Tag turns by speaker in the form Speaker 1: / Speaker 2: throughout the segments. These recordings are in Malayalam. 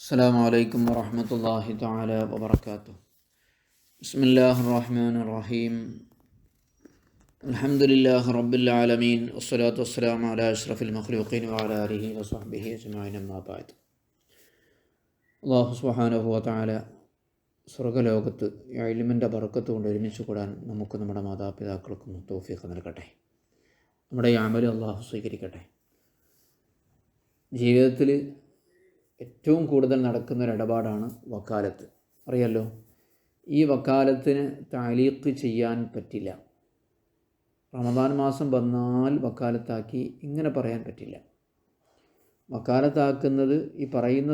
Speaker 1: السلام عليكم ورحمة الله تعالى وبركاته. بسم الله الرحمن الرحيم. الحمد لله رب العالمين والصلاة والسلام على أشرف المخلوقين وعلى آله وصحبه أجمعين أما بعد. അല്ലാഹു സുബ്ഹാനഹു വ തആല സ്വർഗ്ഗലോകത്ത് ഇൽമിൻ്റെ ബറക്കത്ത് കൊണ്ട് ഒരുമിച്ച് കൂടാൻ നമുക്ക് നമ്മുടെ മാതാപിതാക്കൾക്കും തൗഫീഖ് നൽകട്ടെ. നമ്മുടെ ഈ അമൽ അല്ലാഹു സ്വീകരിക്കട്ടെ. ജീവിതത്തിൽ ഏറ്റവും കൂടുതൽ നടക്കുന്നൊരിടപാടാണ് വക്കാലത്ത്. അറിയാലോ, ഈ വക്കാലത്തിന് താലീഖ് ചെയ്യാൻ പറ്റില്ല. റമദാൻ മാസം വന്നാൽ വക്കാലത്താക്കി ഇങ്ങനെ പറയാൻ പറ്റില്ല. വക്കാലത്താക്കുന്നത് ഈ പറയുന്ന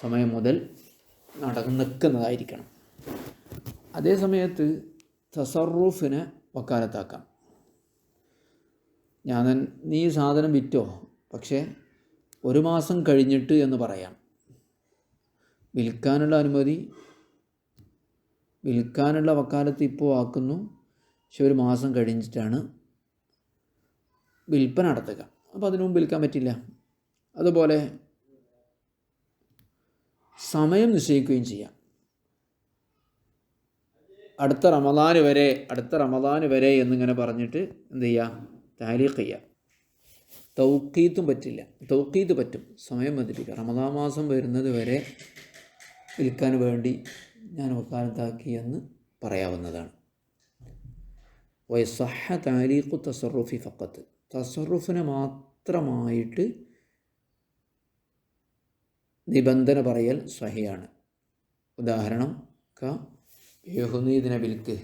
Speaker 1: സമയം മുതൽ നിൽക്കുന്നതായിരിക്കണം. അതേ സമയത്ത് തസറുഫിനെ വക്കാലത്താക്കാം. നീ സാധനം വിറ്റോ, പക്ഷേ ഒരു മാസം കഴിഞ്ഞിട്ട് എന്ന് പറയാം. വിൽക്കാനുള്ള വക്കാലത്ത് ഇപ്പോൾ ആക്കുന്നു, പക്ഷെ ഒരു മാസം കഴിഞ്ഞിട്ടാണ് വിൽപ്പന നടത്തുക. അപ്പോൾ അതിനു മുമ്പ് വിൽക്കാൻ പറ്റില്ല. അതുപോലെ സമയം നിശ്ചയിക്കുകയും ചെയ്യാം. അടുത്ത റമദാന് വരെ എന്നിങ്ങനെ പറഞ്ഞിട്ട് എന്ത് ചെയ്യുക, താലീഖ് ചെയ്യുക. തൗഖീത്തും പറ്റില്ല. തൗഖീത്ത് പറ്റും, സമയം ബന്ധിപ്പിക്കുക. റമദാൻ മാസം വരുന്നത് വരെ വിൽക്കാൻ വേണ്ടി ഞാൻ വക്കാലത്താക്കി എന്ന് പറയാവുന്നതാണ്. വയസ്സഹ താലീഖു തസറുഫി ഫഖത്ത്, തസറുഫിനെ മാത്രമായിട്ട് നിബന്ധന പറയൽ സ്വഹിയാണ്. ഉദാഹരണം യഹുനീദിന ബിൽക്ക്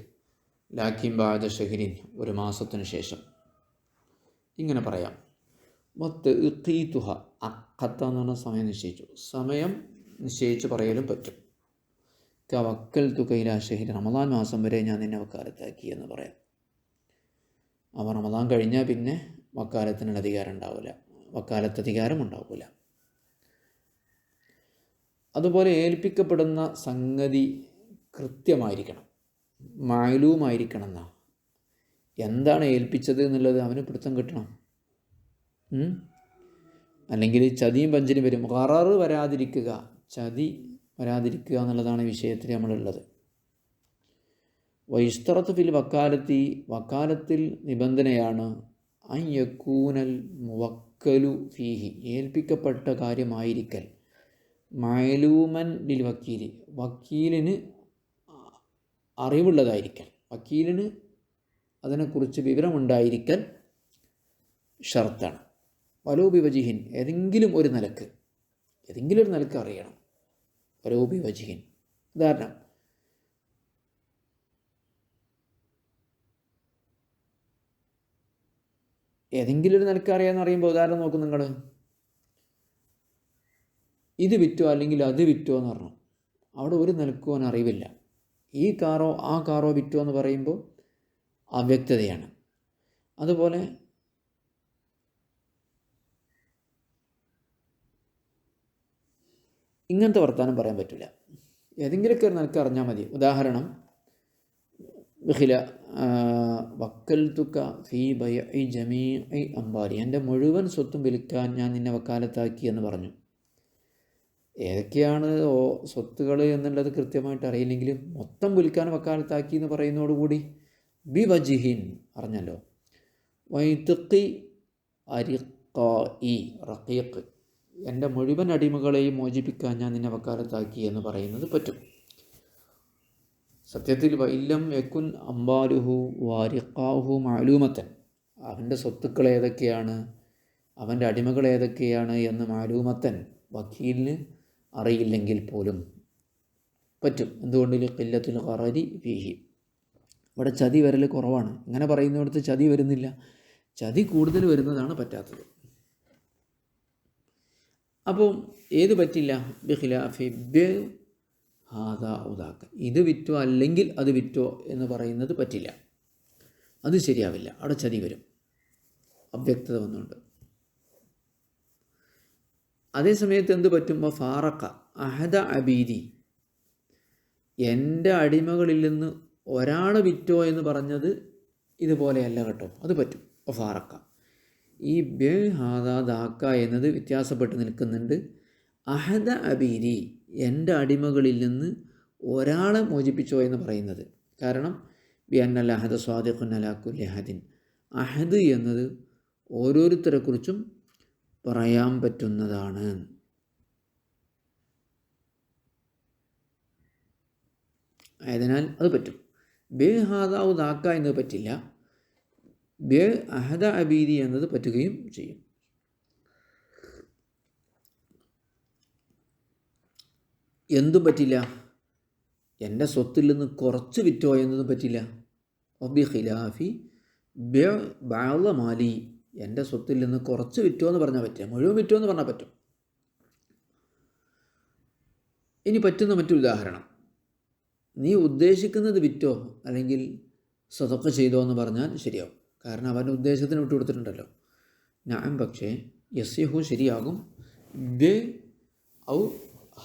Speaker 1: ലാക്കിം ബാദ ഷഹരിൻ, ഒരു മാസത്തിന് ശേഷം ഇങ്ങനെ പറയാം. മത്ത് ഇഖീതുഹ, അഖത്ത എന്ന് പറഞ്ഞ സമയം നിശ്ചയിച്ചു. സമയം നിശ്ചയിച്ച് പറയലും പറ്റും. വക്കൽ തുകയില ഷഹരി, റമദാൻ മാസം വരെ ഞാൻ നിന്നെ വക്കാലത്താക്കി എന്ന് പറയാം. അപ്പോൾ റമദാൻ കഴിഞ്ഞാൽ പിന്നെ വക്കാലത്തിനുള്ള അധികാരം ഉണ്ടാവില്ല, വക്കാലത്തധികാരം ഉണ്ടാവില്ല. അതുപോലെ ഏൽപ്പിക്കപ്പെടുന്ന സംഗതി കൃത്യമായിരിക്കണം, മാലൂമായിരിക്കണം എന്നാണ്. എന്താണ് ഏൽപ്പിച്ചത് എന്നുള്ളത് അവന് പിടുത്തം കിട്ടണം. അല്ലെങ്കിൽ ചതിയും പഞ്ചിനും വരും. ഖററ് വരാതിരിക്കുക, ചതി വരാതിരിക്കുക എന്നുള്ളതാണ് വിഷയത്തിൽ നമ്മളുള്ളത്. വൈസ്തറത്ത് ഫിൽ വക്കാലത്തിൽ നിബന്ധനയാണ് അൻ യകൂനൽ മുവക്കലു ഫീഹി, ഏൽപ്പിക്കപ്പെട്ട കാര്യമായിരിക്കൽ മഅലൂമൻ ലിൽ വക്കീലി, വക്കീലിന് അറിവുള്ളതായിരിക്കൽ, വക്കീലിന് അതിനെക്കുറിച്ച് വിവരമുണ്ടായിരിക്കൽ ഷർത്താണ്. വലൂബി വജിഹിൻ, ഏതെങ്കിലും ഒരു നിലക്ക് അറിയണം. വലൂബി വജിഹിൻ, ഉദാഹരണം ഏതെങ്കിലും ഒരു നിലക്ക് അറിയാമെന്ന് പറയുമ്പോൾ ഉദാഹരണം നോക്കും നിങ്ങൾ, ഇത് വിറ്റോ അല്ലെങ്കിൽ അത് വിറ്റോ എന്ന് പറഞ്ഞു. അവിടെ ഒരു നിലക്കും അവൻ അറിവില്ല. ഈ കാറോ ആ കാറോ വിറ്റോ എന്ന് പറയുമ്പോൾ അവ്യക്തതയാണ്. അതുപോലെ ഇങ്ങനത്തെ വർത്താനം പറയാൻ പറ്റില്ല. ഏതെങ്കിലുമൊക്കെ ഒരു നിലക്ക് അറിഞ്ഞാൽ മതി. ഉദാഹരണം വക്കൽതുക ഫീ ബൈഇ ജമീഇ അംബാരി, എൻ്റെ മുഴുവൻ സ്വത്തും വിൽക്കാൻ ഞാൻ നിന്നെ വക്കാലത്താക്കി എന്ന് പറഞ്ഞു. ഏതൊക്കെയാണ് സ്വത്തുകൾ എന്നുള്ളത് കൃത്യമായിട്ട് അറിയില്ലെങ്കിലും മൊത്തം വിൽക്കാൻ വക്കാലത്താക്കി എന്ന് പറയുന്നതോടുകൂടി ബി വജിഹിൻ അറിഞ്ഞല്ലോ. വൈതഖി അരിഖാഇ റഖീഖ്, എൻ്റെ മുഴുവൻ അടിമകളെയും മോചിപ്പിക്കാൻ ഞാൻ നിന്നെ വക്കാലത്താക്കി എന്ന് പറയുന്നത് പറ്റും. സത്യത്തിൽ വൈലം യകുൻ അംബാലുഹു വാരിഖാഹു മാലൂമത്തൻ, അവൻ്റെ സ്വത്തുക്കൾ ഏതൊക്കെയാണ്, അവൻ്റെ അടിമകൾ ഏതൊക്കെയാണ് എന്ന് മാലൂമത്തൻ വക്കീലിന് അറിയില്ലെങ്കിൽ പോലും പറ്റും. എന്തുകൊണ്ട്? ഖില്ലത്തുൽ ഖറരി ഫീഹി, ഇവിടെ ചതി വരൽ കുറവാണ്. ഇങ്ങനെ പറയുന്നിടത്ത് ചതി വരുന്നില്ല, ചതി കൂടുതൽ വരുന്നതാണ് പറ്റാത്തത്. അപ്പോൾ ഏത് പറ്റില്ല? ബിഖിലാഫി ഹാദാ ഉദാക്ക, ഇത് വിറ്റോ അല്ലെങ്കിൽ അത് വിറ്റോ എന്ന് പറയുന്നത് പറ്റില്ല, അത് ശരിയാവില്ല. അവിടെ ചതി വരും, അവ്യക്തത വന്നുകൊണ്ട്. അതേ സമയത്ത് എന്ത് പറ്റും? ഫാറക്ക അഹദ അബീദി, എൻ്റെ അടിമകളിൽ നിന്ന് ഒരാളെ വിറ്റോ എന്ന് പറഞ്ഞത് ഇതുപോലെയല്ല കേട്ടോ, അത് പറ്റും. ഫാറക്ക, ഈ ബെ ഹാദ ദാക്ക എന്നത് വ്യത്യാസപ്പെട്ട് നിൽക്കുന്നുണ്ട്. അഹദ അബീദി, എൻ്റെ അടിമകളിൽ നിന്ന് ഒരാളെ മോചിപ്പിച്ചോ എന്ന് പറയുന്നത്. കാരണം ബി അന്നൽ അഹദ സ്വാദിഖുൻ അലാ കുല്ലി അഹദിൻ, അഹദ് എന്നത് ഓരോരുത്തരെക്കുറിച്ചും പറയാൻ പറ്റുന്നതാണ്. ആയതിനാൽ അത് പറ്റും. ബെ ഹാദാവു ദാക്ക എന്നത് പറ്റില്ല. ബെ അഹദ അബീദി എന്നത് പറ്റുകയും ചെയ്യും. എന്തും പറ്റില്ല. എൻ്റെ സ്വത്തിൽ നിന്ന് കുറച്ച് വിറ്റോ എന്നതും പറ്റില്ല. ഒബി ഖിലാഫി ബെ ബഅള മാലി, എൻ്റെ സ്വത്തിൽ നിന്ന് കുറച്ച് വിറ്റോ എന്ന് പറഞ്ഞാൽ പറ്റില്ല, മുഴുവൻ വിറ്റോ എന്ന് പറഞ്ഞാൽ പറ്റും. ഇനി പറ്റുന്ന മറ്റൊരു ഉദാഹരണം, നീ ഉദ്ദേശിക്കുന്നത് വിറ്റോ അല്ലെങ്കിൽ സദഖ ചെയ്തോ എന്ന് പറഞ്ഞാൽ ശരിയാവും. കാരണം അവൻ്റെ ഉദ്ദേശത്തിന് വിട്ടു കൊടുത്തിട്ടുണ്ടല്ലോ. ഞാൻ പക്ഷേ യസ്യഹു ശരിയാകും. ബെ ഔ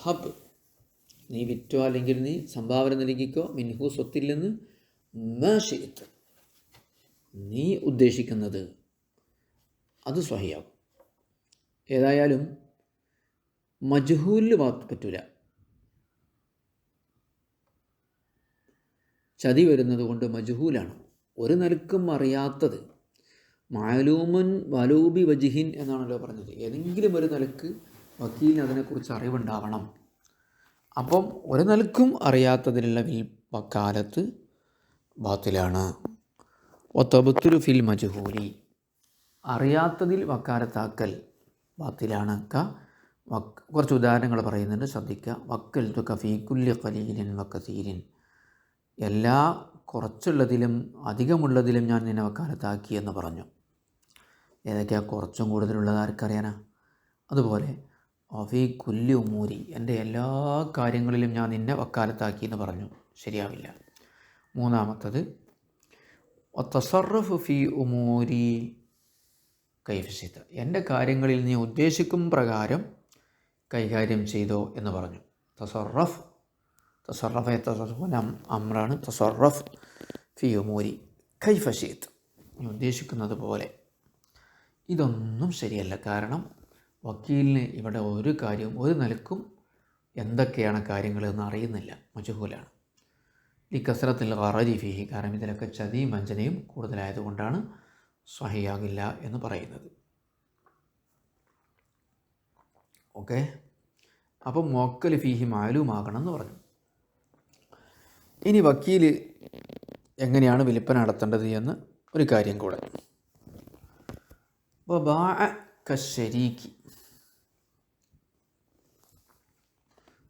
Speaker 1: ഹബ്, നീ വിറ്റോ അല്ലെങ്കിൽ നീ സംഭാവന നൽകിക്കോ, മിൻഹു സ്വത്തിൽ നിന്ന്, മാഷിത്ത് നീ ഉദ്ദേശിക്കുന്നത്, അത് സ്വഹിയാകും. ഏതായാലും മജ്ഹൂലിൽ പറ്റൂല. ചതി വരുന്നത് കൊണ്ട് മജ്ഹൂലാണ്, ഒരു നിലക്കും അറിയാത്തത്. മാലൂമുൻ വലൂബി വജിഹിൻ എന്നാണല്ലോ പറഞ്ഞത്. ഏതെങ്കിലും ഒരു നിലക്ക് വക്കീലിന് അതിനെക്കുറിച്ച് അറിവുണ്ടാവണം. അപ്പം ഒരു നിലക്കും അറിയാത്തതിലുള്ള വക്കാലത്ത് ബാത്തിലാണ്. ഒത്തബത്തുലു ഫിൽ മജ്ഹൂലി, അറിയാത്തതിൽ വക്കാലത്താക്കൽ ബാത്തിലാണ്. കുറച്ച് ഉദാഹരണങ്ങൾ പറയുന്നുണ്ട്, ശ്രദ്ധിക്കുക. വക്കൽ തു കഫീ കുല്ലി ഖലീലിൻ വകസീരിൻ, എല്ലാ കുറച്ചുള്ളതിലും അധികമുള്ളതിലും ഞാൻ നിന്നെ വക്കാലത്താക്കി എന്ന് പറഞ്ഞു. ഏതൊക്കെയാണ് കുറച്ചും കൂടുതലുള്ളത് ആർക്കറിയാനാ? അതുപോലെ ഫീ കുല്ലി ഉമൂരി, എൻ്റെ എല്ലാ കാര്യങ്ങളിലും ഞാൻ നിന്നെ വക്കാലത്താക്കി എന്ന് പറഞ്ഞു. ശരിയാവില്ല. മൂന്നാമത്തത് തസറഫ് ഫീ ഉമൂരി കൈഫശിത, എൻ്റെ കാര്യങ്ങളിൽ നീ ഉദ്ദേശിക്കും പ്രകാരം കൈകാര്യം ചെയ്തോ എന്ന് പറഞ്ഞു. തസറഫ് അമ്രാണ്. തസറഫ് ഫി ഉമൂരി കൈഫശീത്ത്, നീ ഉദ്ദേശിക്കുന്നത് പോലെ. ഇതൊന്നും ശരിയല്ല. കാരണം വക്കീലിന് ഇവിടെ ഒരു കാര്യവും ഒരു നിലക്കും എന്തൊക്കെയാണ് കാര്യങ്ങളെന്ന് അറിയുന്നില്ല, മജ്ഹൂലാണ്. ഈ കസ്രത്തിൽ ഖറജി ഫീഹി, കാരണം ഇതിലൊക്കെ ചതിയും വഞ്ചനയും കൂടുതലായതുകൊണ്ടാണ് സ്വഹിയാകില്ല എന്ന് പറയുന്നത്. ഓക്കെ, അപ്പം മുവക്കൽ ഫീഹി മാലൂമാകണം എന്ന് പറഞ്ഞു. ഇനി വക്കീൽ എങ്ങനെയാണ് വിൽപ്പന നടത്തേണ്ടത് എന്ന് ഒരു കാര്യം കൂടെ. വബാഅ കശരീക്കി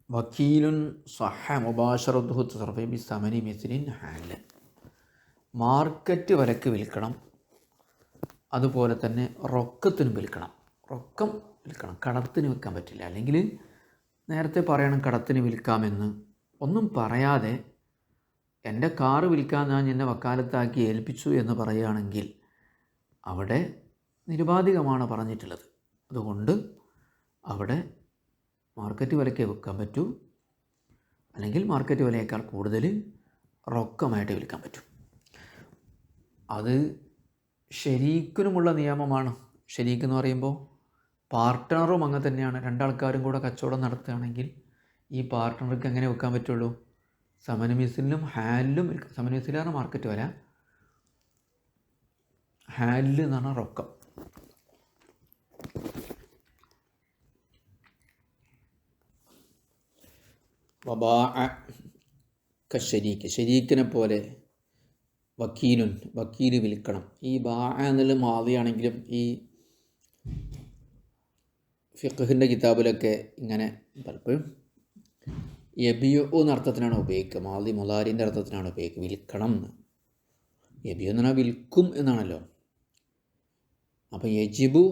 Speaker 1: വക്കീലുൻ സഹ മുബാശറത്തുഹു തസറഫി ബിസമനി മിസ്ലിൻ ഹാലൻ, മാർക്കറ്റ് വിലക്ക് വിൽക്കണം. അതുപോലെ തന്നെ റൊക്കത്തിന് വിൽക്കണം. റൊക്കം വിൽക്കണം, കടത്തിന് വിൽക്കാൻ പറ്റില്ല. അല്ലെങ്കിൽ നേരത്തെ പറയണം കടത്തിന് വിൽക്കാമെന്ന്. ഒന്നും പറയാതെ എൻ്റെ കാറ് വിൽക്കാൻ ഞാൻ എന്നെ വക്കാലത്താക്കി ഏൽപ്പിച്ചു എന്ന് പറയുകയാണെങ്കിൽ അവിടെ നിരുപാധികമാണ് പറഞ്ഞിട്ടുള്ളത്. അതുകൊണ്ട് അവിടെ മാർക്കറ്റ് വിലയ്ക്ക് വിൽക്കാൻ പറ്റൂ, അല്ലെങ്കിൽ മാർക്കറ്റ് വിലയേക്കാൾ കൂടുതൽ റൊക്കമായിട്ട് വിൽക്കാൻ പറ്റും. അത് ശരീക്കിനുമുള്ള നിയമമാണ്. ശരീക്ക് എന്ന് പറയുമ്പോൾ പാർട്ട്ണറും അങ്ങനെ തന്നെയാണ്. രണ്ടാൾക്കാരും കൂടെ കച്ചവടം നടത്തുകയാണെങ്കിൽ ഈ പാർട്ട്ണർക്ക് എങ്ങനെ വിൽക്കാൻ പറ്റുള്ളൂ? സമനമിസിലും ഹാലിലും വിൽക്കാം. സമനമിസിലാണ് മാർക്കറ്റ് വില, ഹാലിൽ എന്നാണ് റൊക്കം. വബാഅ കശരീക്ക്, ശരീക്കിനെ പോലെ വക്കീല് വിൽക്കണം. ഈ ബാഅ എന്നുള്ള മാദിയാണെങ്കിലും ഈ ഫിഖ്ഹിൻ്റെ കിതാബിലൊക്കെ ഇങ്ങനെ പലപ്പോഴും യബിയു എന്ന അർത്ഥത്തിനാണ് ഉപയോഗിക്കുക. മാദി മുലാരിൻ്റെ അർത്ഥത്തിനാണ് ഉപയോഗിക്കുക, വിൽക്കണം എന്ന്. യബിയു എന്ന് പറഞ്ഞാൽ വിൽക്കും എന്നാണല്ലോ. അപ്പോൾ യജിബു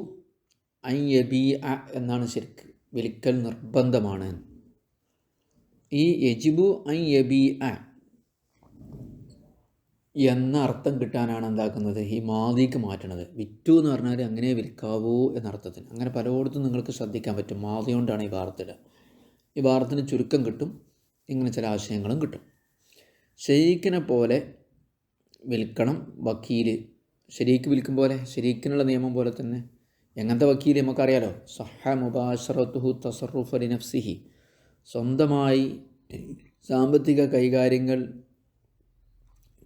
Speaker 1: ഐ യബിഅ എന്നാണ് ശരിക്ക്, വിൽക്കൽ നിർബന്ധമാണ്. ഈ യജിബു ഐ യബിഅ എന്ന അർത്ഥം കിട്ടാനാണ് എന്താക്കുന്നത്, ഈ മാദിക്ക് മാറ്റണത്. വിറ്റു എന്ന് പറഞ്ഞാൽ അങ്ങനെ വിൽക്കാവൂ എന്നർത്ഥത്തിന്. അങ്ങനെ പലയിടത്തും നിങ്ങൾക്ക് ശ്രദ്ധിക്കാൻ പറ്റും. മാദി കൊണ്ടാണ് ഈ വാർത്തയുടെ. ഈ വാർത്തന് ചുരുക്കം കിട്ടും, ഇങ്ങനെ ചില ആശയങ്ങളും കിട്ടും. ഷെയ്ഖിനെ പോലെ വിൽക്കണം വക്കീല് ശരീക്ക് വിൽക്കും പോലെ, ശരീക്കിനുള്ള നിയമം പോലെ തന്നെ എങ്ങനത്തെ വക്കീൽ നമുക്കറിയാലോ. സഹ മുബാശറത്തുഹു തസറുഫ് അലി നഫ്സിഹി, സ്വന്തമായി സാമ്പത്തിക കൈകാര്യങ്ങൾ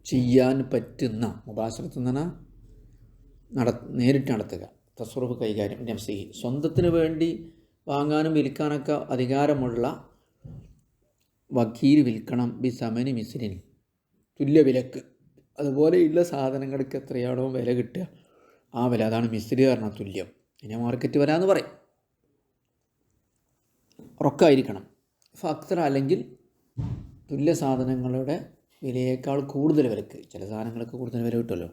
Speaker 1: ചെയ്യാൻ പറ്റുന്ന, മുബാശറത്ത് എന്ന് പറഞ്ഞാൽ നേരിട്ട് നടത്തുക, തസറുഫ് കൈകാര്യം നഫ്സിഹി, സ്വന്തത്തിന് വേണ്ടി വാങ്ങാനും വിൽക്കാനൊക്കെ അധികാരമുള്ള വക്കീൽ വിൽക്കണം. ബി സമനി മിസ്രിൻ, തുല്യ വിലക്ക്. അതുപോലെയുള്ള സാധനങ്ങൾക്ക് എത്രയാണോ വില കിട്ടുക ആ വില, അതാണ് മിസ്രി പറഞ്ഞാൽ തുല്യം. അതിനെ മാർക്കറ്റ് വില എന്ന് പറയും. ഉറക്കായിരിക്കണം. ഫക്തർ അല്ലെങ്കിൽ തുല്യ സാധനങ്ങളുടെ വിലയേക്കാൾ കൂടുതൽ വിലക്ക്. ചില സാധനങ്ങൾക്ക് കൂടുതൽ വില കിട്ടുമല്ലോ.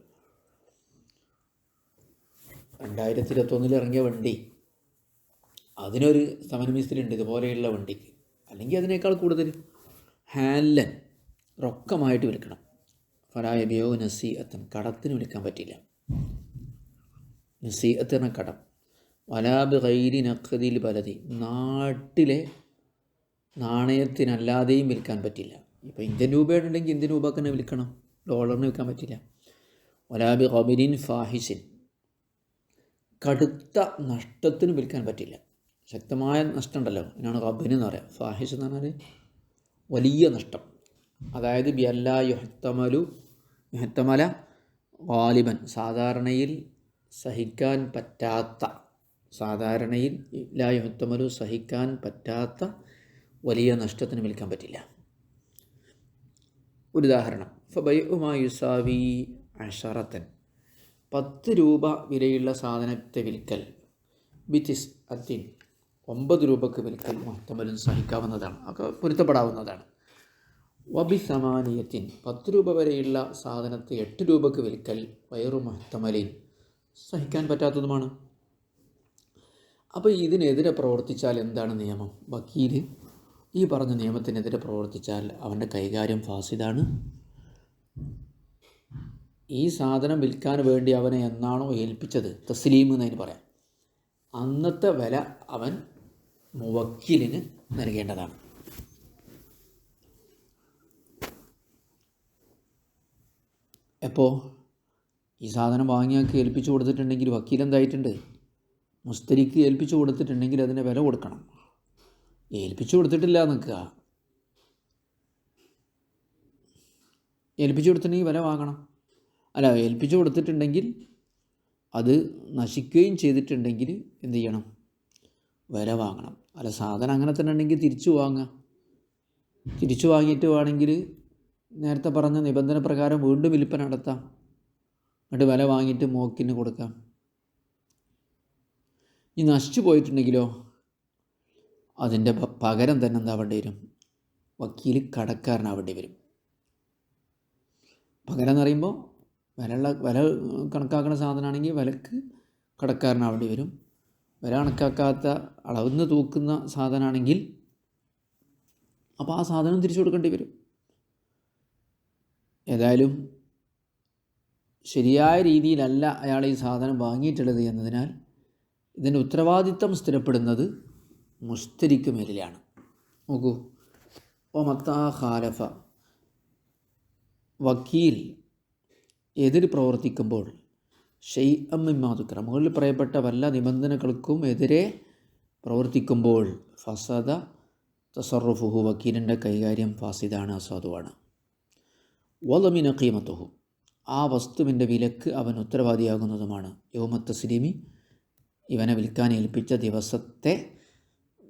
Speaker 1: 2021 ഇറങ്ങിയ വണ്ടി, അതിനൊരു സമന മിസ്രി ഉണ്ട് ഇതുപോലെയുള്ള വണ്ടിക്ക്, അല്ലെങ്കിൽ അതിനേക്കാൾ കൂടുതൽ. ഹാലൻ, റൊക്കമായിട്ട് വിൽക്കണം. ഫലായബിയോ നസീഅത്തൻ, കടത്തിന് വിൽക്കാൻ പറ്റില്ല. നസീഅത്ത് എന്ന കടം. വലാബ് ഗൈരി നഖദിൽ ബലതി, നാട്ടിലെ നാണയത്തിനല്ലാതെയും വിൽക്കാൻ പറ്റില്ല. ഇപ്പോൾ ഇന്ത്യൻ രൂപയുണ്ടെങ്കിൽ ഇന്ത്യൻ രൂപക്ക് തന്നെ വിൽക്കണം, ഡോളറിന് വിൽക്കാൻ പറ്റില്ല. വലാബി ഖബരിൻ ഫാഹിഷിൻ, കടുത്ത നഷ്ടത്തിന് വിൽക്കാൻ പറ്റില്ല. ശക്തമായ നഷ്ടം ഉണ്ടല്ലോ, അതിനാണ് ഖബന് എന്ന് പറയാം. ഫാഹിഷ് എന്ന് പറഞ്ഞാൽ വലിയ നഷ്ടം. അതായത് ബിയല്ലാ യുഹത്തമല ഗാലിബൻ, സാധാരണയിൽ സഹിക്കാൻ പറ്റാത്ത, സാധാരണയിൽ ലാ യുഹത്തമലു, സഹിക്കാൻ പറ്റാത്ത വലിയ നഷ്ടത്തിന് വിൽക്കാൻ പറ്റില്ല. ഒരു ഉദാഹരണം, ഫബൈഉമാ യുസാവി അശറത്തൻ, 10 രൂപ വിലയുള്ള സാധനത്തെ വിൽക്കൽ, ബിതിസ് അത്തിൻ, 9 രൂപക്ക് വിൽക്കൽ, മുഹ്തമലും സഹിക്കാവുന്നതാണ്, ഒക്കെ പൊരുത്തപ്പെടാവുന്നതാണ്. വബി സമാനിയത്തിൻ, 10 രൂപ വരെയുള്ള സാധനത്തെ 8 രൂപക്ക് വിൽക്കൽ, വയറു മുഹ്തമലിൻ, സഹിക്കാൻ പറ്റാത്തതുമാണ്. അപ്പോൾ ഇതിനെതിരെ പ്രവർത്തിച്ചാൽ എന്താണ് നിയമം? വക്കീൽ ഈ പറഞ്ഞ നിയമത്തിനെതിരെ പ്രവർത്തിച്ചാൽ അവൻ്റെ കൈകാര്യം ഫാസിദാണ്. ഈ സാധനം വിൽക്കാൻ വേണ്ടി അവനെ എന്നാണോ ഏൽപ്പിച്ചത്, തസ്ലീം എന്നതിന് പറയാം, അന്നത്തെ വില അവൻ മുവക്കിലിന് നൽകേണ്ടതാണ്. എപ്പോൾ ഈ സാധനം വാങ്ങിയാക്കി ഏൽപ്പിച്ചു കൊടുത്തിട്ടുണ്ടെങ്കിൽ വക്കീൽ എന്തായിട്ടുണ്ട്, മുസ്തരിക്ക് ഏൽപ്പിച്ചു കൊടുത്തിട്ടുണ്ടെങ്കിൽ അതിന് വില കൊടുക്കണം. ഏൽപ്പിച്ചു കൊടുത്തിട്ടില്ല നിൽക്കുക, ഏൽപ്പിച്ചു കൊടുത്തിട്ടുണ്ടെങ്കിൽ വില വാങ്ങണം. അല്ല, ഏൽപ്പിച്ചു കൊടുത്തിട്ടുണ്ടെങ്കിൽ അത് നശിക്കുകയും ചെയ്തിട്ടുണ്ടെങ്കിൽ എന്ത് ചെയ്യണം, വില വാങ്ങണം. അല്ല, സാധനം അങ്ങനെ തന്നെ ഉണ്ടെങ്കിൽ തിരിച്ചു വാങ്ങുക. തിരിച്ചു വാങ്ങിയിട്ട് വേണമെങ്കിൽ നേരത്തെ പറഞ്ഞ നിബന്ധന പ്രകാരം വീണ്ടും വിൽപ്പന നടത്താം. എന്നിട്ട് വില വാങ്ങിയിട്ട് മോക്കിന് കൊടുക്കാം. ഈ നശിച്ചു പോയിട്ടുണ്ടെങ്കിലോ അതിൻ്റെ പകരം തന്നെ എന്താവേണ്ടി വരും, വക്കീൽ കടക്കാരനാവേണ്ടി വരും. പകരം എന്ന് പറയുമ്പോൾ വില കണക്കാക്കുന്ന സാധനമാണെങ്കിൽ വിലക്ക് കടക്കാരനാവേണ്ടി വരും. വില കണക്കാക്കാത്ത അളവിന്ന് തൂക്കുന്ന സാധനമാണെങ്കിൽ അപ്പോൾ ആ സാധനം തിരിച്ചു കൊടുക്കേണ്ടി വരും. ഏതായാലും ശരിയായ രീതിയിലല്ല അയാൾ ഈ സാധനം വാങ്ങിയിട്ടുള്ളത് എന്നതിനാൽ ഇതിൻ്റെ ഉത്തരവാദിത്തം സ്ഥിരപ്പെടുന്നത് മുസ്തരിക്ക് മേലിലാണ്. നോക്കൂ, ഓ മത്താ ഖാലഫ, വക്കീൽ എതിർ പ്രവർത്തിക്കുമ്പോൾ ഷൈഅം മിമ്മാ ദുക്ര, മുകളിൽ പറയപ്പെട്ട വല്ല നിബന്ധനകൾക്കും എതിരെ പ്രവർത്തിക്കുമ്പോൾ ഫസദ തസറുഫുഹു, വക്കീലിൻ്റെ കൈകാര്യം ഫാസിദാണ്, അസാധുവാണ്. വലമിന ഖീമത്തുഹു, ആ വസ്തുവിൻ്റെ വിലക്ക് അവൻ ഉത്തരവാദിയാകുന്നതുമാണ്. യൗമ തസ്ലീമി, ഇവനെ വിൽക്കാൻ ഏൽപ്പിച്ച ദിവസത്തെ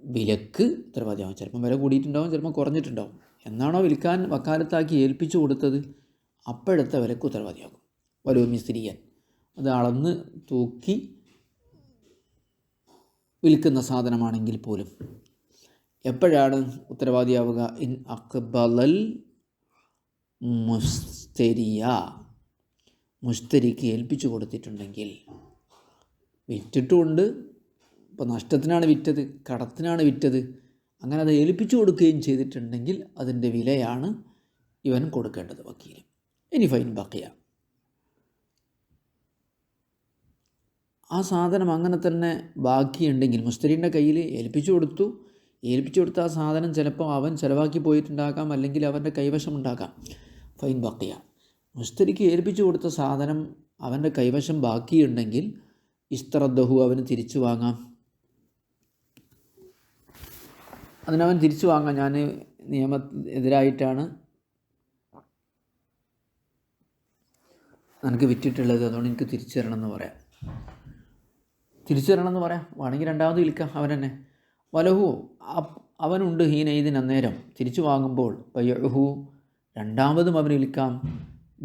Speaker 1: വിലക്ക് ഉത്തരവാദിയാകും. ചിലപ്പം വില കൂടിയിട്ടുണ്ടാവും, ചിലപ്പോൾ കുറഞ്ഞിട്ടുണ്ടാവും. എന്നാണോ വിൽക്കാൻ വക്കാലത്താക്കി ഏൽപ്പിച്ചു കൊടുത്തത് അപ്പോഴത്തെ വിലക്ക് ഉത്തരവാദിയാകും. വലു മിസ്രിയൻ, അത് അളന്ന് തൂക്കി വിൽക്കുന്ന സാധനമാണെങ്കിൽ പോലും എപ്പോഴാണ് ഉത്തരവാദിയാവുക? ഇൻ അഖ്ബലൽ മുസ്തരിയ, മുസ്തരിക്ക് ഏൽപ്പിച്ചു കൊടുത്തിട്ടുണ്ടെങ്കിൽ. വിറ്റിട്ടുമുണ്ട്, ഇപ്പോൾ നഷ്ടത്തിനാണ് വിറ്റത്, കടത്തിനാണ് വിറ്റത്, അങ്ങനെ അത് ഏൽപ്പിച്ചു കൊടുക്കുകയും ചെയ്തിട്ടുണ്ടെങ്കിൽ അതിൻ്റെ വിലയാണ് ഇവൻ കൊടുക്കേണ്ടത് വക്കീൽ. ഇനി ഫൈൻ ബഖിയ, ആ സാധനം അങ്ങനെ തന്നെ ബാക്കിയുണ്ടെങ്കിൽ, മുസ്തരീൻ്റെ കയ്യിൽ ഏൽപ്പിച്ചു കൊടുത്ത ആ സാധനം ചിലപ്പോൾ അവൻ ചിലവാക്കി പോയിട്ടുണ്ടാകാം, അല്ലെങ്കിൽ അവൻ്റെ കൈവശം ഉണ്ടാകാം. ഫൈൻ ബഖിയ, മുസ്തരിക്ക് ഏൽപ്പിച്ചു കൊടുത്ത സാധനം അവൻ്റെ കൈവശം ബാക്കിയുണ്ടെങ്കിൽ ഇസ്തറദ്ദഹു അവന് തിരിച്ചു വാങ്ങാം. അതിനവൻ തിരിച്ചു വാങ്ങാം. ഞാൻ നിയമത്തിനെതിരായിട്ടാണ് എനിക്ക് വിറ്റിട്ടുള്ളത്, അതുകൊണ്ട് എനിക്ക് തിരിച്ചു തരണമെന്ന് പറയാം. വേണമെങ്കിൽ രണ്ടാമത് വിൽക്കാം അവൻ തന്നെ. വലഹു അവനുണ്ട് ഹീനൈദിൻ അന്നേരം തിരിച്ചു വാങ്ങുമ്പോൾ ബയ്ഉഹു രണ്ടാമതും അവന് വിൽക്കാം.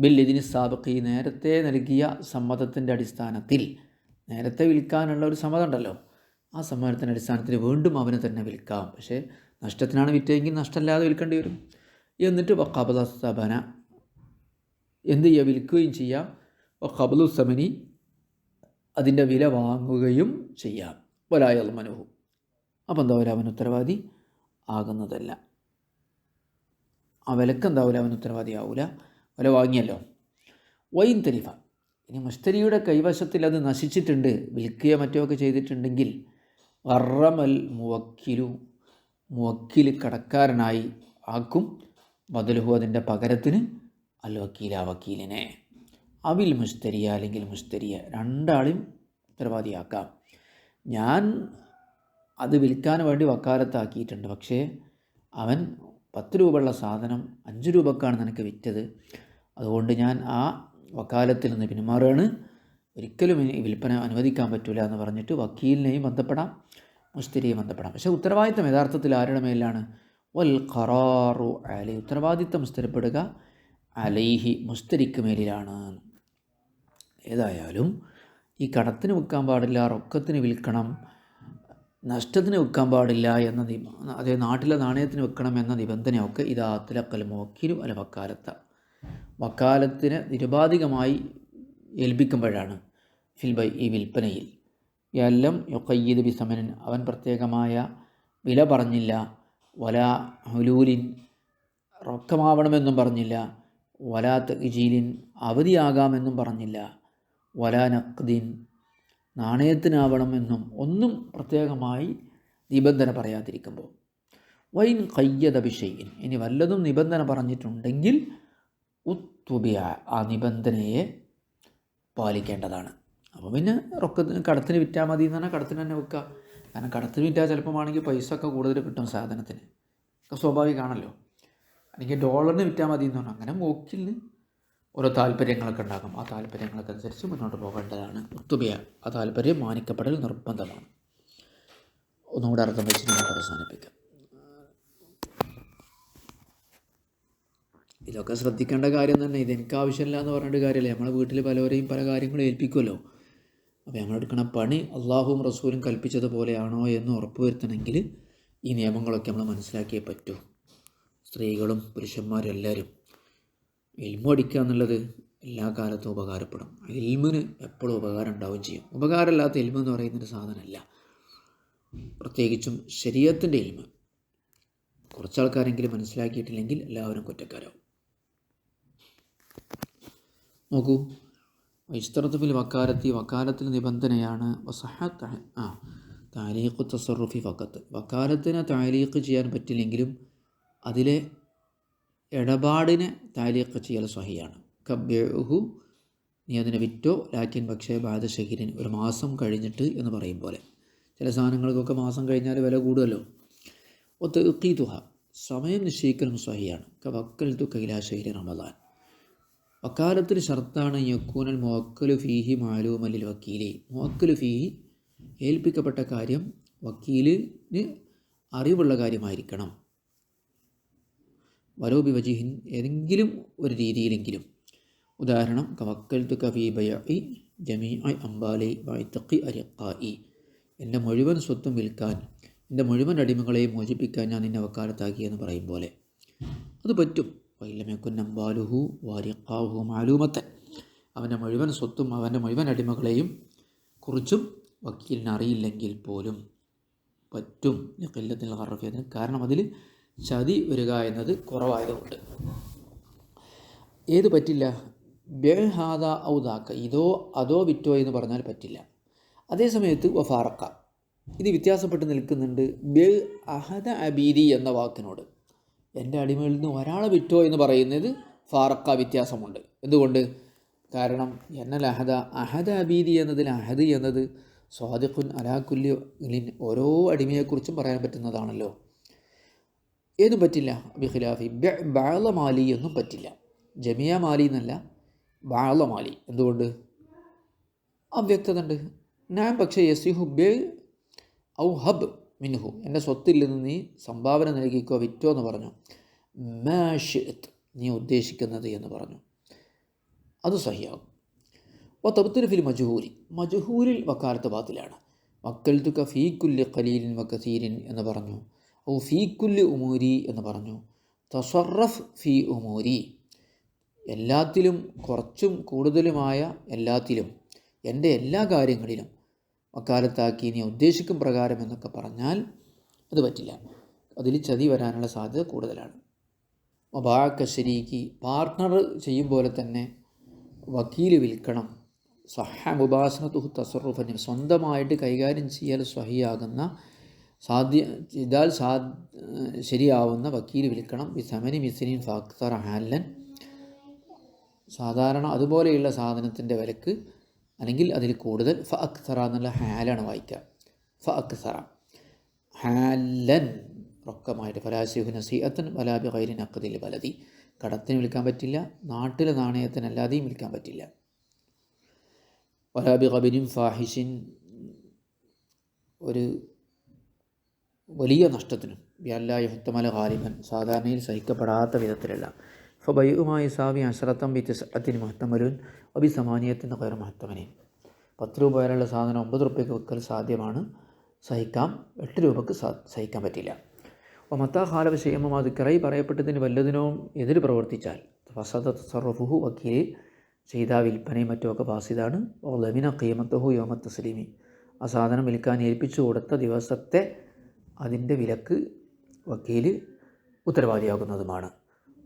Speaker 1: ബിൽ ഇതിന് സാബഖി നേരത്തെ നൽകിയ സമ്മതത്തിൻ്റെ അടിസ്ഥാനത്തിൽ. നേരത്തെ വിൽക്കാനുള്ള ഒരു സമ്മതം ഉണ്ടല്ലോ, ആ സമ്മതത്തിൻ്റെ അടിസ്ഥാനത്തിൽ വീണ്ടും അവന് തന്നെ വിൽക്കാം. പക്ഷേ നഷ്ടത്തിനാണ് വിറ്റതെങ്കിൽ നഷ്ടമില്ലാതെ വിൽക്കേണ്ടി വരും. എന്നിട്ട് വഖബദ സബന എന്ത് ചെയ്യുക, വിൽക്കുകയും ചെയ്യാം. വഖബദു സമനി അതിൻ്റെ വില വാങ്ങുകയും ചെയ്യാം. വലായ മനഹു അപ്പം എന്താവില്ല അവൻ ഉത്തരവാദി ആകുന്നതല്ല. ആ വിലക്ക് എന്താവില്ല അവൻ ഉത്തരവാദി ആവില്ല, വില വാങ്ങിയല്ലോ. വൈൻ തരിഫ ഇനി മുസ്തരിയുടെ കൈവശത്തിൽ അത് നശിച്ചിട്ടുണ്ട്, വിൽക്കുകയോ മറ്റോ ഒക്കെ ചെയ്തിട്ടുണ്ടെങ്കിൽ വറമൽ മുവക്കിൽ കടക്കാരനായി ആക്കും. ബദലുഹു അതിൻ്റെ പകരത്തിന് അൽ വക്കീല വക്കീലിനെ, അവിൽ മുസ്തരിയ അല്ലെങ്കിൽ മുസ്തരിയെ, രണ്ടാളും ഉത്തരവാദിയാക്കാം. ഞാൻ അത് വിൽക്കാൻ വേണ്ടി വക്കാലത്താക്കിയിട്ടുണ്ട്, പക്ഷേ അവൻ 10 രൂപയുള്ള സാധനം 5 രൂപക്കാണ് നിനക്ക് വിറ്റത്, അതുകൊണ്ട് ഞാൻ ആ വക്കാലത്തിൽ നിന്ന് പിന്മാറുകയാണ്, ഒരിക്കലും ഈ വിൽപ്പന അനുവദിക്കാൻ പറ്റില്ല എന്ന് പറഞ്ഞിട്ട് വക്കീലിനെയും ബന്ധപ്പെടാം, മുസ്തരിയെയും ബന്ധപ്പെടാം. പക്ഷേ ഉത്തരവാദിത്തം യഥാർത്ഥത്തിൽ ആരുടെ മേലാണ്? വൽ ഖറാറു അലൈ, ഉത്തരവാദിത്തം സ്ഥിരപ്പെടുക അലൈഹി മുസ്തരിക്ക് മേലിലാണ്. ഏതായാലും ഈ കടത്തിന് വിൽക്കാൻ പാടില്ല, റൊക്കത്തിന് വിൽക്കണം, നഷ്ടത്തിന് വിൽക്കാൻ പാടില്ല എന്ന അതേ നാട്ടിലെ നാണയത്തിന് വെക്കണം എന്ന നിബന്ധനയൊക്കെ ഇതാത്തിലക്കൽ മോക്കിനു അല്ല വക്കാലത്തിന് നിരുപാധികമായി ഏൽപ്പിക്കുമ്പോഴാണ്. ഈ വിൽപ്പനയിൽ എല്ലാം യൊക്കയ്യത് ബിസമനൻ അവൻ പ്രത്യേകമായ വില പറഞ്ഞില്ല, വല ഹുലൂലിൻ റൊക്കമാവണമെന്നും പറഞ്ഞില്ല, വലാ തഅ്ജീലിൻ അവധിയാകാമെന്നും പറഞ്ഞില്ല, വലാ നഖ്ദിൻ നാണയത്തിനാവണമെന്നും ഒന്നും പ്രത്യേകമായി നിബന്ധന പറയാതിരിക്കുമ്പോൾ. വൈൻ ഖയ്യദ ബിശൈഇൻ ഇനി വല്ലതും നിബന്ധന പറഞ്ഞിട്ടുണ്ടെങ്കിൽ ഉത്തുബിയ ആ നിബന്ധനയെ പാലിക്കേണ്ടതാണ്. അപ്പോൾ പിന്നെ കടത്തിന് വിറ്റാൽ മതി എന്ന് പറഞ്ഞാൽ കടത്തിന് തന്നെ വെക്കുക. കാരണം കടത്തിന് വിറ്റാൽ ചിലപ്പോൾ ആണെങ്കിൽ പൈസ ഒക്കെ കൂടുതൽ കിട്ടും സാധനത്തിന്, സ്വാഭാവികമാണല്ലോ. അല്ലെങ്കിൽ ഡോളറിന് വിറ്റാൽ മതി എന്ന് പറഞ്ഞാൽ അങ്ങനെ മോക്കിലിന് ഓരോ താല്പര്യങ്ങളൊക്കെ ഉണ്ടാകും. ആ താല്പര്യങ്ങളൊക്കെ അനുസരിച്ച് മുന്നോട്ട് പോകേണ്ടതാണ്. ഉത്തുബിയ ആ താല്പര്യം മാനിക്കപ്പെടൽ നിർബന്ധമാണ്. ഒന്നുകൂടെ അർത്ഥം വെച്ചിട്ട് നമുക്ക് അവസാനിപ്പിക്കാം. ഇതൊക്കെ ശ്രദ്ധിക്കേണ്ട കാര്യം തന്നെ. ഇതെനിക്ക് ആവശ്യമില്ല എന്ന് പറഞ്ഞിട്ട് കാര്യമില്ല. നമ്മളെ വീട്ടിൽ പലവരെയും പല കാര്യങ്ങളും ഏൽപ്പിക്കുമല്ലോ. അപ്പോൾ നമ്മളെടുക്കണ പണി അള്ളാഹുവും റസൂലും കൽപ്പിച്ചതുപോലെയാണോ എന്ന് ഉറപ്പുവരുത്തണമെങ്കിൽ ഈ നിയമങ്ങളൊക്കെ നമ്മൾ മനസ്സിലാക്കിയേ പറ്റൂ. സ്ത്രീകളും പുരുഷന്മാരും എല്ലാവരും ഇൽമു പഠിക്കുക എന്നുള്ളത് എല്ലാ കാലത്തും ഉപകാരപ്പെടും. ഇൽമിന് എപ്പോഴും ഉപകാരം ഉണ്ടാവുകയും ചെയ്യും. ഉപകാരമില്ലാത്ത ഇൽമു എന്ന് പറയുന്നൊരു സാധനമല്ല. പ്രത്യേകിച്ചും ശരീഅത്തിൻ്റെ ഇൽമ് കുറച്ചാൾക്കാരെങ്കിലും മനസ്സിലാക്കിയിട്ടില്ലെങ്കിൽ എല്ലാവരും കുറ്റക്കാരാവും. നോക്കൂ, ഇസ്തറത്തുഫിൽ വക്കാലത്തിൽ നിബന്ധനയാണ് താലീഖു തസറുഫി ഫഖത്ത്. വക്കാലത്തിന് താലീഖ് ചെയ്യാൻ പറ്റില്ലെങ്കിലും അതിലെ ഇടപാടിനെ താലീഖ് ചെയ്യൽ സ്വഹിയാണ്. കബ്യഹു നീ അതിനെ വിറ്റോ, ലാക്കിൻ പക്ഷേ ബാദ ഷഹീരിൻ ഒരു മാസം കഴിഞ്ഞിട്ട് എന്ന് പറയും പോലെ. ചില സാധനങ്ങൾക്കൊക്കെ മാസം കഴിഞ്ഞാൽ വില കൂടുമല്ലോ. ഒത്തുഖീതുഹ സമയം നിശ്ചയിക്കലും സ്വഹിയാണ്. കവക്കൽ തു കൈലാ ഷഹീരി റമദാൻ വക്കാലത്തിന് ഷർത്താണ് യക്കൂനൽ മുവക്കലു ഫീഹി മാലൂമലിൽ വക്കീലി. മുവക്കലു ഫീഹി ഏൽപ്പിക്കപ്പെട്ട കാര്യം വക്കീലിന് അറിവുള്ള കാര്യമായിരിക്കണം. വലോബി വജീഹിൻ ഏതെങ്കിലും ഒരു രീതിയിലെങ്കിലും. ഉദാഹരണം കവക്കൽ തു കഫീ ബൈഇ ജമീഇ അംബാലി വഇതഖി അരിഖായി, എൻ്റെ മുഴുവൻ സ്വത്തും വിൽക്കാൻ, എൻ്റെ മുഴുവൻ അടിമകളെയും മോചിപ്പിക്കാൻ ഞാൻ നിന്നെ വക്കാലത്താക്കി എന്ന് പറയും പോലെ അത് പറ്റും. വൈലമേക്കുൻ അംബാലുഹു വാരിഖാഹു മാലൂമത്തൻ, അവൻ്റെ മുഴുവൻ സ്വത്തും അവൻ്റെ മുഴുവൻ അടിമകളെയും കുറിച്ചും വക്കീലിന് അറിയില്ലെങ്കിൽ പോലും പറ്റും. ഖില്ലത്തിൽ ഖറഫി, അതിന് കാരണം അതിൽ ചതി വരിക എന്നത് കുറവായതുകൊണ്ട്. ഏത് പറ്റില്ല? ബെഹാദ ഔദാക്ക, ഇതോ അതോ വിറ്റോ എന്ന് പറഞ്ഞാൽ പറ്റില്ല. അതേസമയത്ത് വഫാറക്ക ഇത് വ്യത്യാസപ്പെട്ട് നിൽക്കുന്നുണ്ട്. ബെ അഹദ അബീദി എന്ന വാക്കിനോട്. എൻ്റെ അടിമകളിൽ നിന്ന് ഒരാളെ വിറ്റോ എന്ന് പറയുന്നത് ഫാറക്ക വ്യത്യാസമുണ്ട്. എന്തുകൊണ്ട്? കാരണം എന്നൽ അഹദ അഹദ അബീദി എന്നതിൽ അഹദ് എന്നത് സ്വാദിഖുൻ അലാകുല്ലിൻ ഓരോ അടിമയെക്കുറിച്ചും പറയാൻ പറ്റുന്നതാണല്ലോ. ഏതും പറ്റില്ല. ബിഖിലാഫി ബഅള മാലി എന്നും പറ്റില്ല. ജമിയ മാലി എന്നല്ല, ബഅള മാലി. എന്തുകൊണ്ട്? അവ്യക്തത ഉണ്ട്. ഞാൻ പക്ഷേ യസിഹു ബെ ഔ ഹബ് മിൻഹു, എൻ്റെ സ്വത്തിൽ നിന്ന് നീ സംഭാവന നൽകിക്കോ, വിറ്റോ എന്ന് പറഞ്ഞു. മാ ഷിഅ്ത്, നീ ഉദ്ദേശിക്കുന്നത് എന്ന് പറഞ്ഞു. അത് സഹിയാകും. അപ്പോൾ തബ്തിൽ ഫിൽ മജ്ഹൂലി, മജ്ഹൂലിൽ വക്കാലത്ത് ബാത്തിലാണ്. വക്കൽതുക ഫീ കുല്ലി ഖലീലിൻ വ കസീരിൻ എന്ന് പറഞ്ഞു. ഔ ഫീ കുല്ലി ഉമൂരി എന്ന് പറഞ്ഞു. തസറഫ് ഫീ ഉമൂരി, എല്ലാത്തിലും കുറച്ചും കൂടുതലുമായ എല്ലാത്തിലും, എൻ്റെ എല്ലാ കാര്യങ്ങളിലും വക്കാലത്താക്കി നീ ഉദ്ദേശിക്കും പ്രകാരം എന്നൊക്കെ പറഞ്ഞാൽ അത് പറ്റില്ല. അതിൽ ചതി വരാനുള്ള സാധ്യത കൂടുതലാണ്. മബാഅക ശരീക്കി, പാർട്ട്ണർ ചെയ്യും പോലെ തന്നെ വക്കീൽ വിൽക്കണം. സഹ മുബാസനത്തുഹു തസറുഫൻ, സ്വന്തമായിട്ട് കൈകാര്യം ചെയ്യാൻ സ്വഹിയാകുന്ന ചെയ്താൽ ശരിയാവുന്ന വക്കീൽ വിൽക്കണം. ബിസമനി മിസ്ലിൻ ഫഅക്തറ ഹാലൻ, സാധാരണ അതുപോലെയുള്ള സാധനത്തിൻ്റെ വിലക്ക് അല്ലെങ്കിൽ അതിൽ കൂടുതൽ. ഫഅക്തറ എന്നുള്ള ഹാലാണ് വായിക്കുക. ഫഅക്തറ ഹാലൻ, റൊക്കമായിട്ട്. ഫലാസിഹു നസീഅത്തൻ വലാ ബിഗൈരി നഖദിൽ ബലദി, കടത്തിന് വിൽക്കാൻ പറ്റില്ല, നാട്ടിലെ നാണയത്തിനല്ലാതെയും വിൽക്കാൻ പറ്റില്ല. വലാ ബിഗബിൻ ഫാഹിഷിൻ, ഒരു വലിയ നഷ്ടത്തിനും. ബിഅല്ലാ യുഹ്തമല ഗാലിബൻ, സാധാരണയിൽ സഹിക്കപ്പെടാത്ത വിധത്തിലല്ല. ഫബൈഉമായി സാവി അശ്രത്തം ബി തിസ്അത്തിൻ മുഹ്തമലുൻ വബി സമാനിയത്തിൻ ഗൈറു മുഹ്തമലിൻ, 10 രൂപ വരെയുള്ള സാധനം 9 രൂപയ്ക്ക് വിൽക്കൽ സാധ്യമാണ്, സഹിക്കാം. 8 രൂപയ്ക്ക് സഹിക്കാൻ പറ്റില്ല. മത്താ ഖാലഫ ശൈഅൻ മിമ്മാ ദുക്കിറ, പറയപ്പെട്ടതിന് വല്ലതിനോം എതിര് പ്രവർത്തിച്ചാൽ ഫസദ തസറഫുഹു, വക്കീൽ ചെയ്ത വിൽപ്പനയും മറ്റുമൊക്കെ ഫാസിദാണ്. ലമിന ഖീമത്തുഹു യൗമ തസ്ലീമി, ആ സാധനം വിൽക്കാൻ ഏൽപ്പിച്ചു കൊടുത്ത ദിവസത്തെ അതിൻ്റെ വിലക്ക് വക്കീൽ ഉത്തരവാദിയാകുന്നതുമാണ്.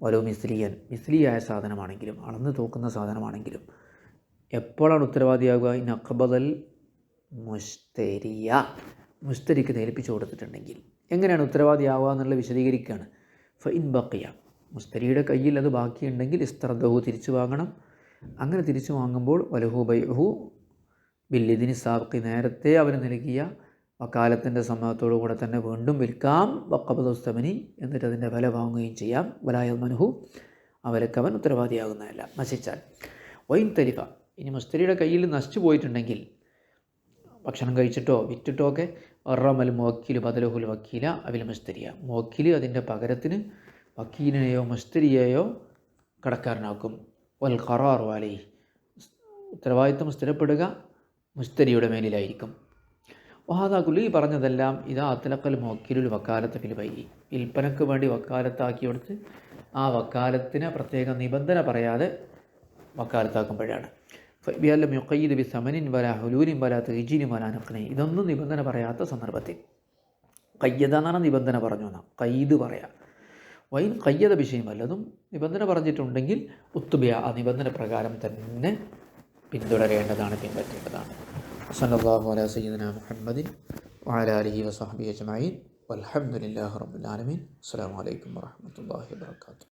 Speaker 1: ഓരോ മിസ്ലിയൻ, മിസ്ലിയായ സാധനമാണെങ്കിലും അളന്ന് തൂക്കുന്ന സാധനമാണെങ്കിലും എപ്പോഴാണ് ഉത്തരവാദിയാകുക? ഇൻ അഖ്ബദൽ മുസ്തരിയ, മുസ്തരിക്ക് ഏൽപ്പിച്ചു കൊടുത്തിട്ടുണ്ടെങ്കിൽ. എങ്ങനെയാണ് ഉത്തരവാദിയാവുക എന്നുള്ളത് വിശദീകരിക്കുകയാണ്. ഫഇൻ ബഖിയ, മുസ്തരിയുടെ കയ്യിൽ അത് ബാക്കിയുണ്ടെങ്കിൽ ഇസ്തർദഹു, തിരിച്ചു വാങ്ങണം. അങ്ങനെ തിരിച്ചു വാങ്ങുമ്പോൾ വലഹു ബൈഉഹു ബില്ലിദിനി സാബിഖി, നേരത്തെ അവന് നൽകിയ വക്കാലത്തിൻ്റെ സമ്മതത്തോടു കൂടെ തന്നെ വീണ്ടും വിൽക്കാം. വഖബദുസ്തമനി, എന്നിട്ട് അതിൻ്റെ വില വാങ്ങുകയും ചെയ്യാം. വലായൽമനുഹു, ആ വിലക്ക് അവൻ ഉത്തരവാദിയാകുന്നതല്ല, നശിച്ചാൽ. വൈൻ തരിഫ, ഇനി മുസ്തരിയുടെ കയ്യിൽ നശിച്ചു പോയിട്ടുണ്ടെങ്കിൽ, ഭക്ഷണം കഴിച്ചിട്ടോ വിറ്റിട്ടോ ഒക്കെ, റമൽ മുവക്കിൽ ബദലഹുൽ വക്കീല അവിൽ മുസ്തരിയ, മുവക്കിൽ അതിൻ്റെ പകരത്തിന് വക്കീലിനെയോ മുസ്തരിയെയോ കടക്കാരനാക്കും. വൽ ഖറാറു അലൈഹി, ഉത്തരവാദിത്വം സ്ഥിരപ്പെടുക മുസ്തരിയുടെ മേലിലായിരിക്കും. വഹാദാക്കുൽ, ഈ പറഞ്ഞതെല്ലാം ഇതാ അത്ലഖൽ മുവക്കിലുൽ വക്കാലത്ത് ഫിൽ ബൈഇ, വിൽപ്പനക്ക് വേണ്ടി വക്കാലത്താക്കി കൊടുത്ത് ആ വക്കാലത്തിന് പ്രത്യേക നിബന്ധന പറയാതെ വക്കാലത്താക്കുമ്പോഴാണ്. ബിഅല്ലം യുഖയ്യിദ് ബി സമനിൻ വലാ ഹുലൂലിൻ വലാ തഹ്ജീലിൻ വലാ നഖ്നി, ഇതൊന്നും നിബന്ധന പറയാത്ത സന്ദർഭത്തിൽ. ഖയ്യദ എന്നാണ് നിബന്ധന പറഞ്ഞു എന്നാണ്, ഖയ്ദ് പറയാം. വൈൻ ഖയ്യദ ബിശൈഇൻ, വല്ലതും നിബന്ധന പറഞ്ഞിട്ടുണ്ടെങ്കിൽ ഉത്തുബിയ, ആ നിബന്ധന പ്രകാരം തന്നെ പിന്തുടരേണ്ടതാണ്, പിൻപറ്റേണ്ടതാണ്. സല്ലല്ലാഹു അലാ സയ്യിദിനാ മുഹമ്മദിൻ വഅലാ ആലിഹി വസഹ്ബിഹി അജ്മഈൻ വൽഹംദുലില്ലാഹി റബ്ബിൽ ആലമീൻ. അസ്സലാമു അലൈക്കും വറഹ്മത്തുള്ളാഹി വബറകാതുഹു.